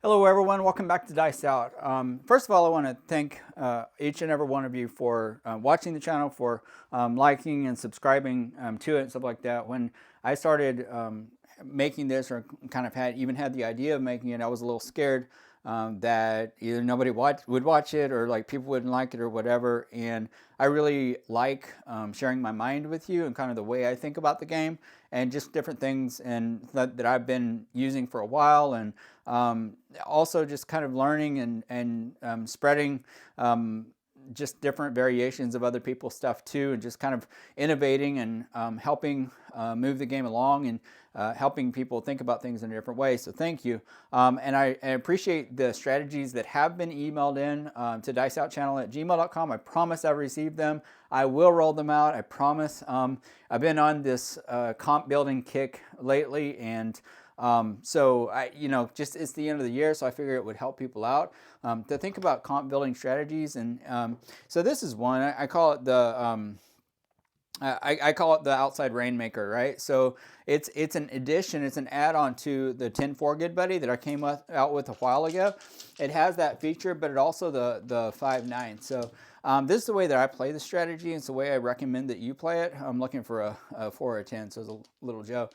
Hello everyone, welcome back to Dice Out. First of all, I want to thank each and every one of you for watching the channel, for liking and subscribing to it and stuff like that. When I started making this, or kind of had the idea of making it, I was a little scared that either nobody would watch it, or like people wouldn't like it or whatever. And I really like sharing my mind with you and kind of the way I think about the game and just different things and that I've been using for a while, and also just kind of learning and spreading just different variations of other people's stuff too, and just kind of innovating and helping move the game along, and helping people think about things in a different way. So thank you. And I appreciate the strategies that have been emailed in to diceoutchannel@gmail.com. I promise I've received them. I will roll them out, I promise. I've been on this comp building kick lately, and so just it's the end of the year, so I figure it would help people out to think about comp building strategies. And so this is one. I call it the I call it the outside rainmaker, right? So it's an addition, it's an add-on to the 10-4 Good Buddy that I came out with a while ago. It has that feature, but it also the 5-9. So this is the way that I play the strategy. It's the way I recommend that you play it. I'm looking for a 4 or a 10, so it's a little Joe.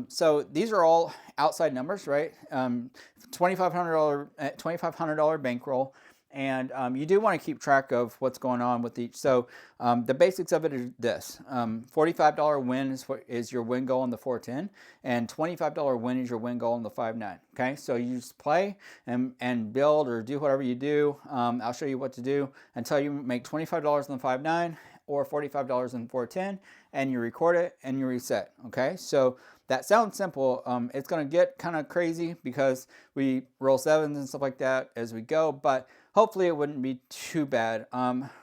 So these are all outside numbers, right? $2,500 bankroll. And you do want to keep track of what's going on with each. So the basics of it is this. $45 win is your win goal on the 410, and $25 win is your win goal on the 5-9. Okay, so you just play and build or do whatever you do. I'll show you what to do until you make $25 on the 5-9 or $45 on the 410, and you record it and you reset. Okay, so that sounds simple. It's going to get kind of crazy because we roll sevens and stuff like that as we go, but hopefully it wouldn't be too bad.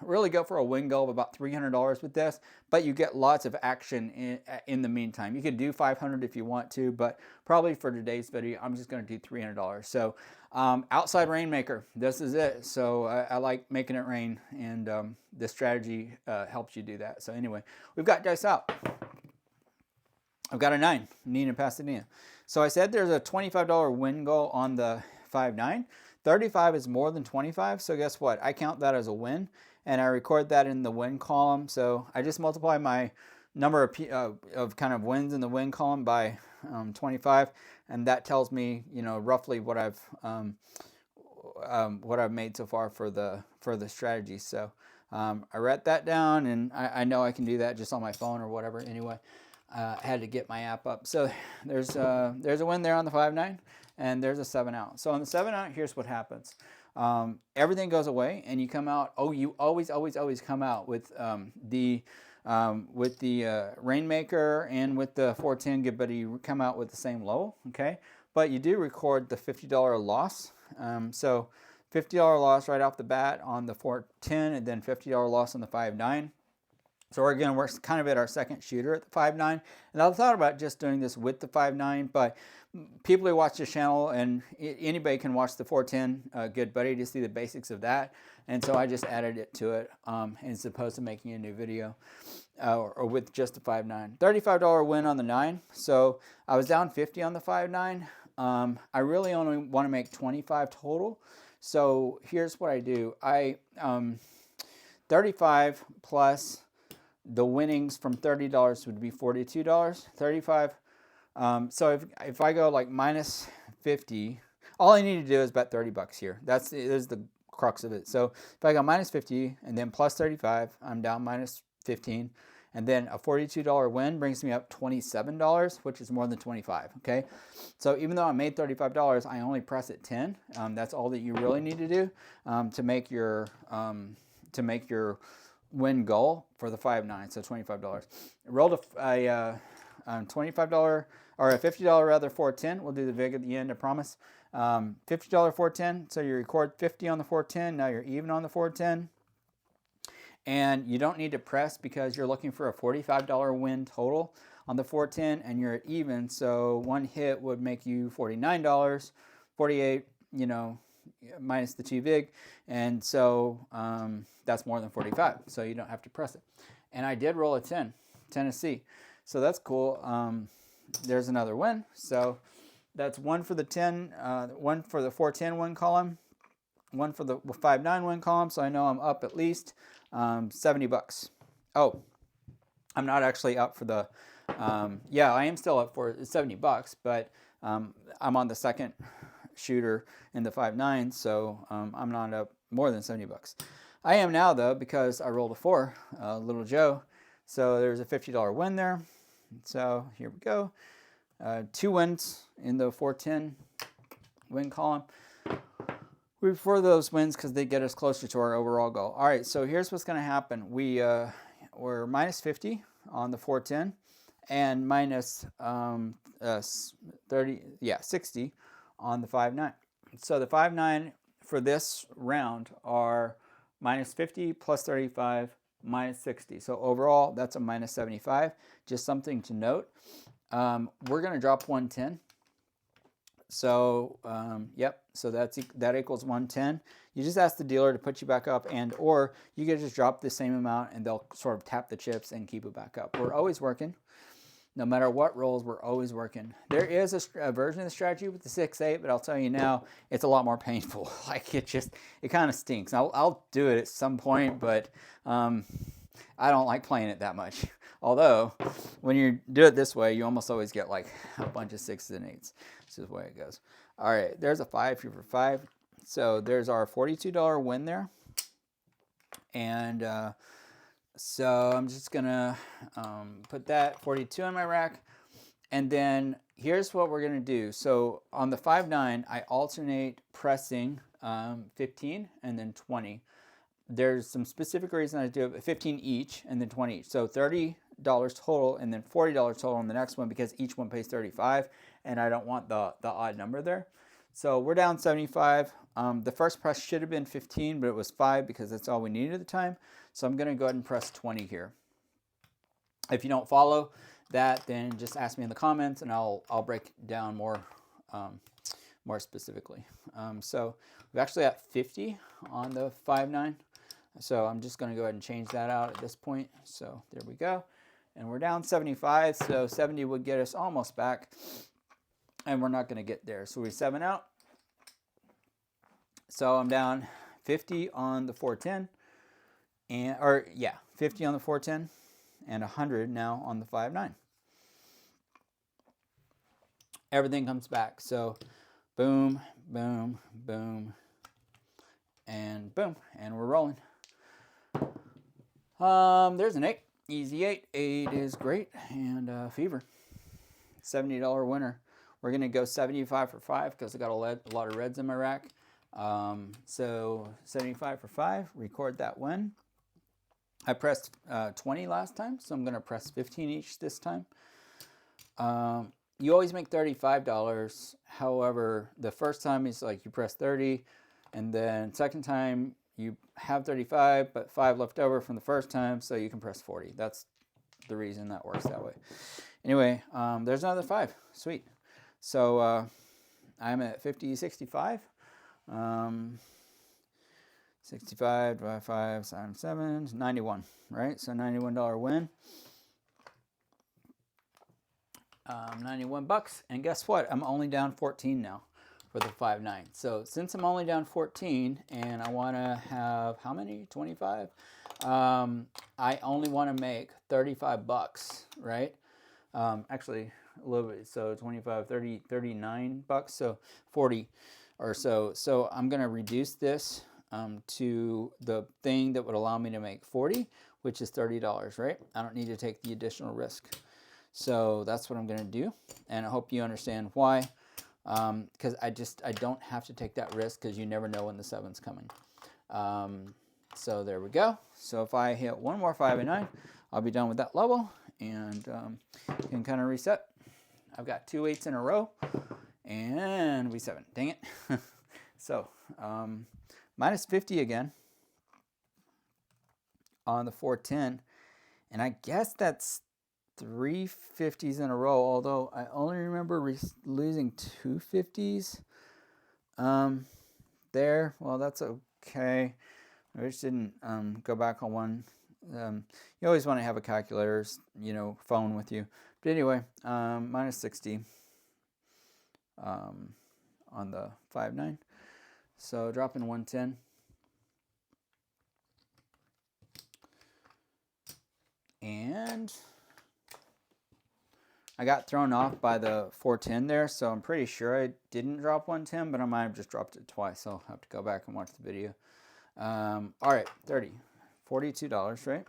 Really go for a win goal of about $300 with this, but you get lots of action in the meantime. You could do $500 if you want to, but probably for today's video, I'm just going to do $300. So outside rainmaker, this is it. So I like making it rain, and this strategy helps you do that. So anyway, we've got dice out. I've got a 9, Nina Pasadena. So I said there's a $25 win goal on the 5-9. 35 is more than 25, so guess what? I count that as a win, and I record that in the win column. So I just multiply my number of kind of wins in the win column by 25, and that tells me, roughly what I've made so far for the strategy. So I write that down, and I know I can do that just on my phone or whatever. Anyway, I had to get my app up. So there's a win there on the 5-9, and there's a 7 out. So on the 7 out, here's what happens. Everything goes away, and you come out. Oh, you always come out with the rainmaker and with the 410 Good Buddy. You come out with the same low, okay? But you do record the $50 loss. So $50 loss right off the bat on the 410, and then $50 loss on the 5-9. So we're kind of at our second shooter at the 5-9. And I thought about just doing this with the 5-9, but people who watch this channel, and anybody can watch the 410 Good Buddy to see the basics of that. And so I just added it to it as opposed to making a new video or with just the 5-9. $35 win on the 9. So I was down 50 on the 5-9. I really only want to make 25 total. So here's what I do. 35 plus the winnings from $30 would be $42. 35. So if I go like minus 50, all I need to do is bet $30 here. There's the crux of it. So if I go minus 50 and then plus 35, I'm down minus 15. And then a $42 win brings me up $27, which is more than 25. Okay. So even though I made $35, I only press at 10. That's all that you really need to do to make your win goal for the 5-9, so $25. Rolled a $25 or a $50 rather 410. We'll do the vig at the end, I promise. $50 410. So you record 50 on the 410. Now you're even on the 410, and you don't need to press because you're looking for a $45 win total on the 410, and you're at even. So one hit would make you $49, 48. Minus the 2 vig, and so that's more than 45, so you don't have to press it. And I did roll a 10, Tennessee, so that's cool. There's another win. So That's one for the 10, one for the 410 win column, one for the 5.9 win column. So I know I'm up at least $70. Oh, I'm not actually up for the, yeah, I am still up for $70, but I'm on the second shooter in the 5.9, so I'm not up more than $70. I am now though, because I rolled a 4, Little Joe. So there's a $50 win there. So here we go. 2 wins in the 410 win column. We prefer those wins because they get us closer to our overall goal. All right, so here's what's going to happen. We're minus 50 on the 410 and minus 60 on the 5.9. So the 5.9 for this round are minus 50 plus 35 minus 60. So overall, that's a minus 75. Just something to note. We're going to drop 110. So, yep, so that equals 110. You just ask the dealer to put you back up, and or you can just drop the same amount and they'll sort of tap the chips and keep it back up. We're always working. No matter what rolls, we're always working. There is a version of the strategy with the 6-8, but I'll tell you now, it's a lot more painful. Like it kind of stinks. I'll do it at some point, but I don't like playing it that much. Although, when you do it this way, you almost always get like a bunch of 6s and 8s. This is the way it goes. All right, there's a 5 here for 5. So there's our $42 win there. And so I'm just going to put that 42 in my rack. And then here's what we're going to do. So on the 5.9, I alternate pressing 15 and then 20. There's some specific reason I do it, 15 each and then 20 each. So $30 total and then $40 total on the next one because each one pays 35 and I don't want the odd number there. So we're down 75. The first press should have been 15, but it was 5 because that's all we needed at the time. So I'm going to go ahead and press 20 here. If you don't follow that, then just ask me in the comments and I'll break down more specifically. So we've actually got 50 on the 5.9. So I'm just going to go ahead and change that out at this point. So there we go. And we're down 75. So 70 would get us almost back. And we're not going to get there. So we 7 out. So I'm down 50 on the 410. 50 on the 410 and 100 now on the 5.9. Everything comes back. So boom, boom, boom, and boom. And we're rolling. There's an 8. Easy 8. 8 is great. And fever. $70 winner. We're going to go 75 for 5 because I got a lot of reds in my rack. So 75 for 5. Record that win. I pressed 20 last time, so I'm going to press 15 each this time. You always make $35. However, the first time is like you press 30, and then second time you have 35, but 5 left over from the first time, so you can press 40. That's the reason that works that way. Anyway, there's another 5. Sweet. So I'm at 65. 65 divided by 5 times 7, 91, right? So $91 win. 91 bucks. And guess what? I'm only down 14 now for the 5.9. So since I'm only down 14 and I want to have how many? 25? I only want to make 35 bucks, right? Actually a little bit. So 25, 30, 39 bucks. So 40 or so. So I'm going to reduce this to the thing that would allow me to make 40, which is $30, right? I don't need to take the additional risk. So that's what I'm going to do. And I hope you understand why. Because I don't have to take that risk because you never know when the 7's coming. So there we go. So if I hit one more 5 and 9, I'll be done with that level and can kind of reset. I've got 2 8s in a row and we 7. Dang it. So minus 50 again on the 410. And I guess that's 3 50s in a row, although I only remember losing 2 50s there. Well, that's okay. I just didn't go back on one. You always want to have a calculator's, phone with you. But anyway, minus 60. on the 5-9. So dropping 110. And I got thrown off by the 410 there, so I'm pretty sure I didn't drop 110, but I might have just dropped it twice. So I'll have to go back and watch the video. All right, 30, $42, right?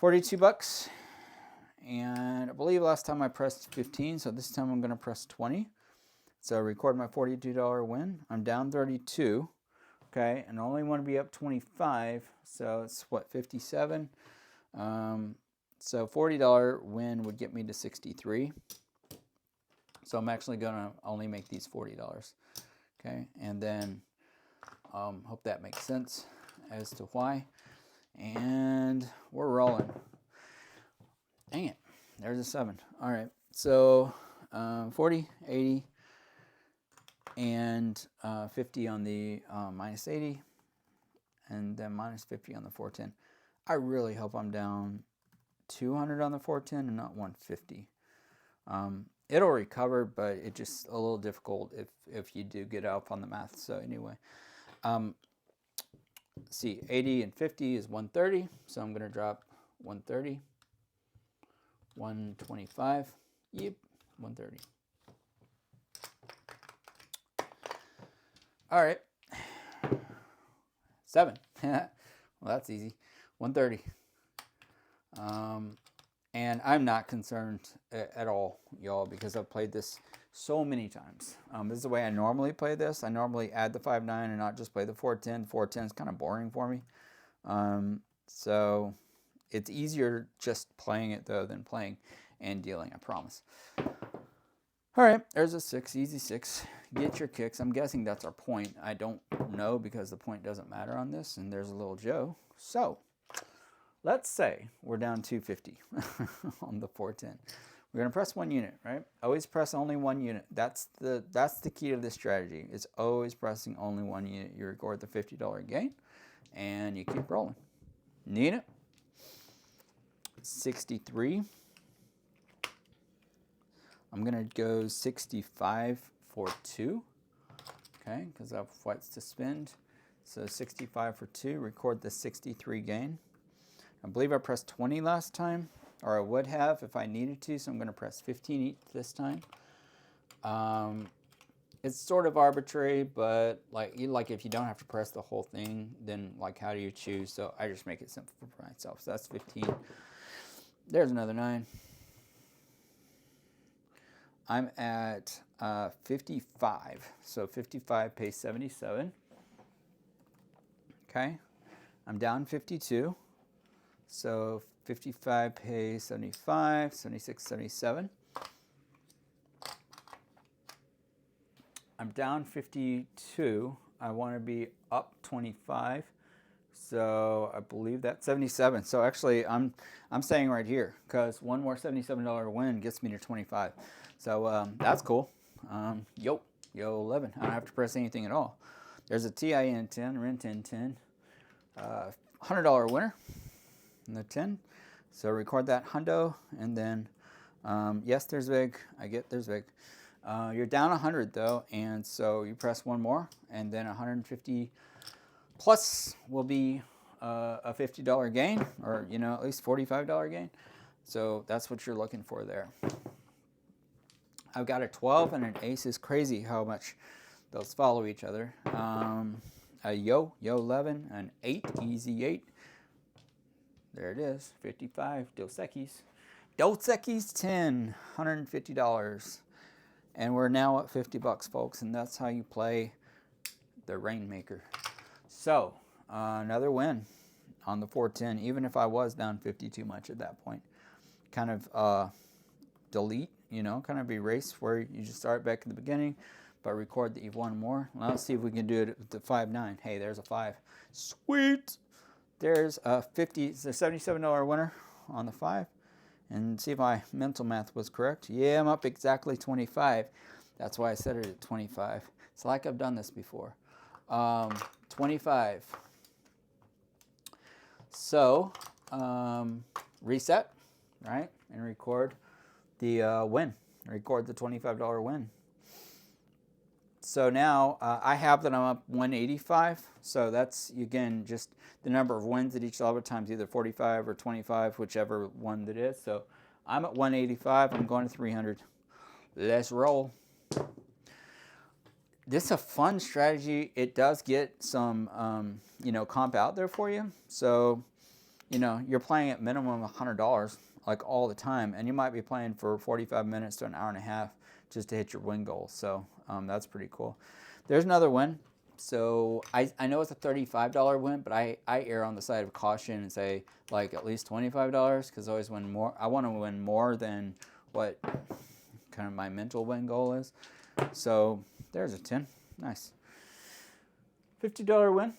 42 bucks. And I believe last time I pressed 15, so this time I'm going to press 20. So record my $42 win. I'm down 32, okay, and I only want to be up 25, so it's what, 57? So $40 win would get me to 63. So I'm actually going to only make these $40, okay, and then hope that makes sense as to why. And we're rolling. Dang it, there's a 7. All right, so 40, 80, and 50 on the minus 80, and then minus 50 on the 410. I really hope I'm down 200 on the 410 and not 150. It'll recover, but it's just a little difficult if you do get up on the math. So anyway, see, 80 and 50 is 130, so I'm going to drop 130. 125, yep, 130. All right, 7. Well, that's easy. 130. And I'm not concerned at all, y'all, because I've played this so many times. This is the way I normally play this. I normally add the 5-9 and not just play the 410. 410 is kind of boring for me. So it's easier just playing it, though, than playing and dealing, I promise. All right, there's a 6, easy 6. Get your kicks. I'm guessing that's our point. I don't know because the point doesn't matter on this, and there's a little Joe. So let's say we're down 250 on the 410. We're going to press 1 unit, right? Always press only 1 unit. That's the key to this strategy. It's always pressing only 1 unit. You record the $50 gain, and you keep rolling. Need it? 63. I'm going to go 65 for 2, okay, because I have whites to spend. So 65 for 2, record the 63 gain. I believe I pressed 20 last time, or I would have if I needed to, so I'm going to press 15 each this time. It's sort of arbitrary, but like if you don't have to press the whole thing, then like how do you choose? So I just make it simple for myself. So that's 15. There's another 9. I'm at 55. So 55 pays 77. Okay. I'm down 52. So 55 pays 75, 76, 77. I'm down 52. I want to be up 25. So I believe that's 77. So actually I'm staying right here because one more $77 win gets me to 25. So that's cool. Yo 11. I don't have to press anything at all. There's a TIN 10, Rainnnnnnn 10, $100 winner in the 10. So record that hundo, and then yes, there's vig. I get there's vig. You're down 100 though, and so you press 1 more, and then 150 plus will be a $50 gain, or at least $45 gain. So that's what you're looking for there. I've got a 12 and an ace. Is crazy how much those follow each other. A yo 11, an 8, easy 8. There it is, 55, Dos Equis 10, $150. And we're now at 50 bucks, folks, and that's how you play the Rainmaker. So, another win on the 410, even if I was down 50 too much at that point. Kind of delete, kind of erase where you just start back at the beginning, but record that you've won more. Well, let's see if we can do it with the 5-9. Hey, there's a 5. Sweet! There's a $77 winner on the 5. And see if my mental math was correct. Yeah, I'm up exactly 25. That's why I set it at 25. It's like I've done this before. 25. So, reset, right? And record the win. record the $25 win. So now I have that I'm up 185. So that's, again, just the number of wins at each level times either 45 or 25, whichever one that is. So I'm at 185. I'm going to 300. Let's roll. This is a fun strategy. It does get some, you know, comp out there for you. So, you know, you're playing at minimum $100 like all the time, and you might be playing for 45 minutes to an hour and a half just to hit your win goal. So that's pretty cool. There's another win. So I know it's a $35 win, but I err on the side of caution and say like at least $25 because I always win more. I want to win more than what kind of my mental win goal is. So there's a 10. Nice. $50 win.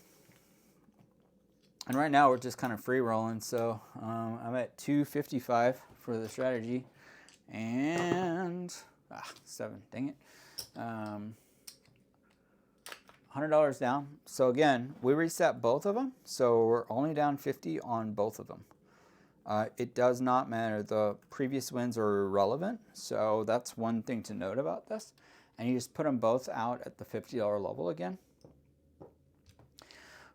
And right now we're just kind of free rolling. So I'm at 255 for the strategy. And 7, dang it. $100 down. So again, we reset both of them. So we're only down 50 on both of them. It does not matter. The previous wins are irrelevant. So that's one thing to note about this. And you just put them both out at the $50 level again.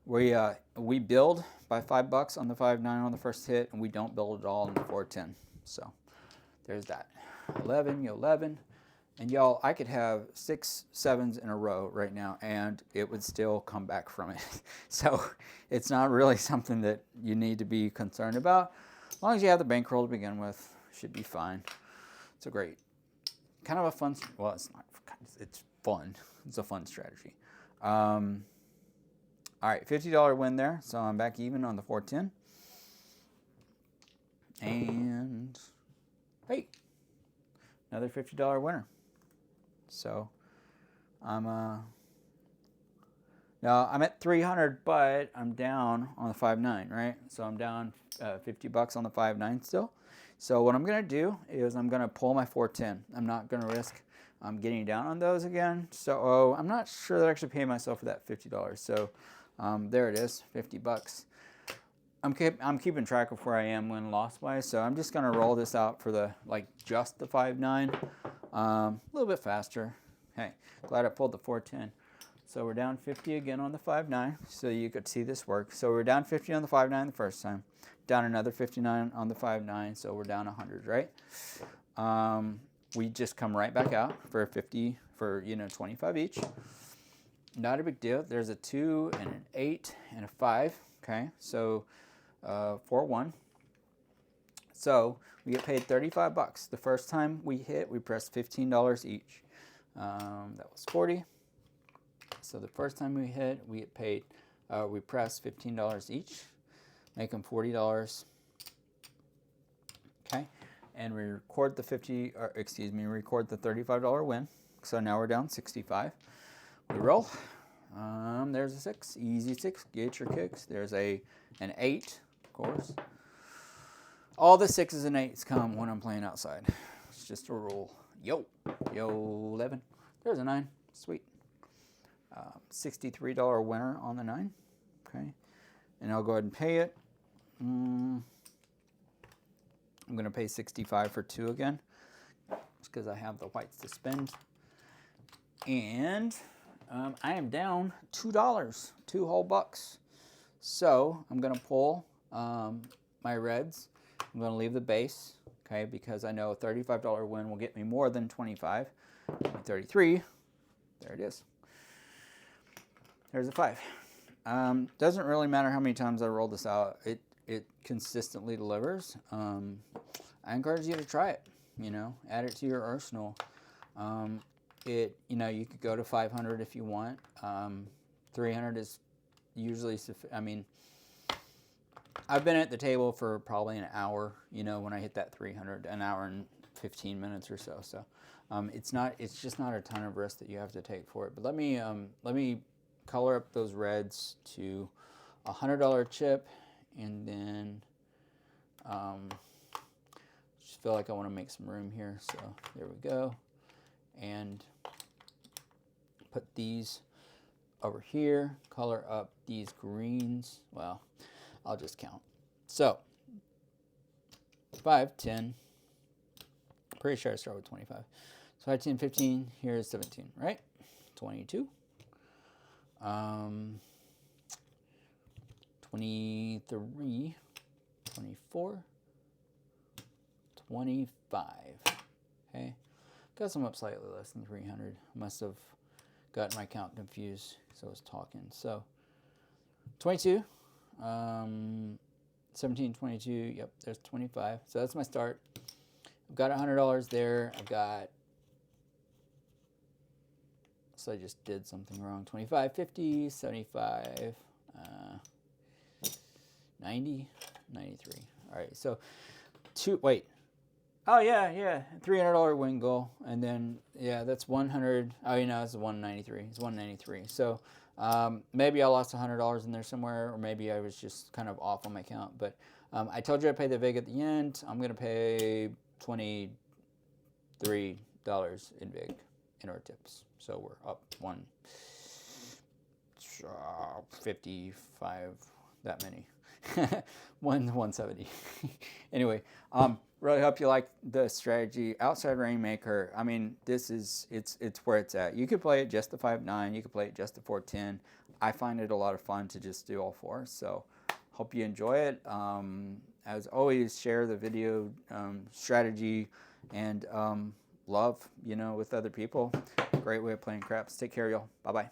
We build by $5 on the 5-9 on the first hit, and we don't build at all on the 4-10. So there's that. 11, 11. And y'all, I could have 6 7s in a row right now, and it would still come back from it. So it's not really something that you need to be concerned about. As long as you have the bankroll to begin with, should be fine. It's a great, kind of a fun, well, it's not, it's fun. It's a fun strategy. All right, $50 win there, so I'm back even on the 4-10. And, hey, another $50 winner. So now I'm at 300, but I'm down on the 5-9, right? So I'm down $50 on the 5-9 still. So what I'm gonna do is I'm gonna pull my 4-10. I'm not gonna risk getting down on those again. So I'm not sure that I actually pay myself for that $50. So there it is, $50. I'm keeping track of where I am win loss wise. So I'm just gonna roll this out for the just the 5-9. A little bit faster. Hey, glad I pulled the 4-10. So we're down 50 again on the 5-9, so you could see this work. So we're down 50 on the 5-9 the first time, down another 59 on the 5-9, so we're down 100, right? We just come right back out for 50, for 25 each. Not a big deal. There's a 2 and an 8 and a 5. Okay, so 4-1. So we get paid $35. The first time we hit, we pressed $15 each. That was 40. So the first time we hit, we get paid. We press $15 each, make them $40. Okay, and we record the record the $35 win. So now we're down 65. We roll. There's a 6, easy 6. Get your kicks. There's an 8, of course. All the 6s and 8s come when I'm playing outside. It's just a rule. Yo, 11. There's a 9. Sweet. $63 winner on the 9. Okay, and I'll go ahead and pay it. I'm going to pay 65 for 2 again, just because I have the whites to spend. And I am down $2, 2 whole bucks. So I'm going to pull my reds. I'm going to leave the base, okay, because I know a $35 win will get me more than 25. 33. There it is. There's a 5. Doesn't really matter how many times I roll this out. It consistently delivers. I encourage you to try it. Add it to your arsenal. You could go to 500 if you want. 300 is usually sufficient. I've been at the table for probably an hour. When I hit that 300, an hour and 15 minutes or so. So it's just not a ton of risk that you have to take for it. But let me color up those reds to a $100 chip, and then just feel like I want to make some room here. So there we go, and put these over here. Color up these greens. Well, I'll just count. So 5, 10, Pretty sure I start with 25. So 5, 10, 15, here's 17, right? 22. 23, 24, 25. Okay. Got some up slightly less than 300. Must have got my count confused, so I was talking. So 22, 17, 22, yep, there's 25. So that's my start. I've got $100 there. I've got, so I just did something wrong. 25, 50, 75, 90, 93. All right, so wait. Oh, yeah, $300 win goal. And then, yeah, that's 100. Oh, you know, it's 193. It's 193. So maybe I lost $100 in there somewhere, or maybe I was just kind of off on my count. But I told you I paid the VIG at the end. I'm going to pay $23 in VIG in our tips. So we're up 155, that many. 170. Anyway, really hope you like the strategy. Outside Rainmaker, I mean, this is, it's where it's at. You could play it just the 5-9. You could play it just the 4-10. I find it a lot of fun to just do all four. So hope you enjoy it. As always, share the video strategy and love, you know, with other people. Great way of playing craps. Take care, y'all. Bye-bye.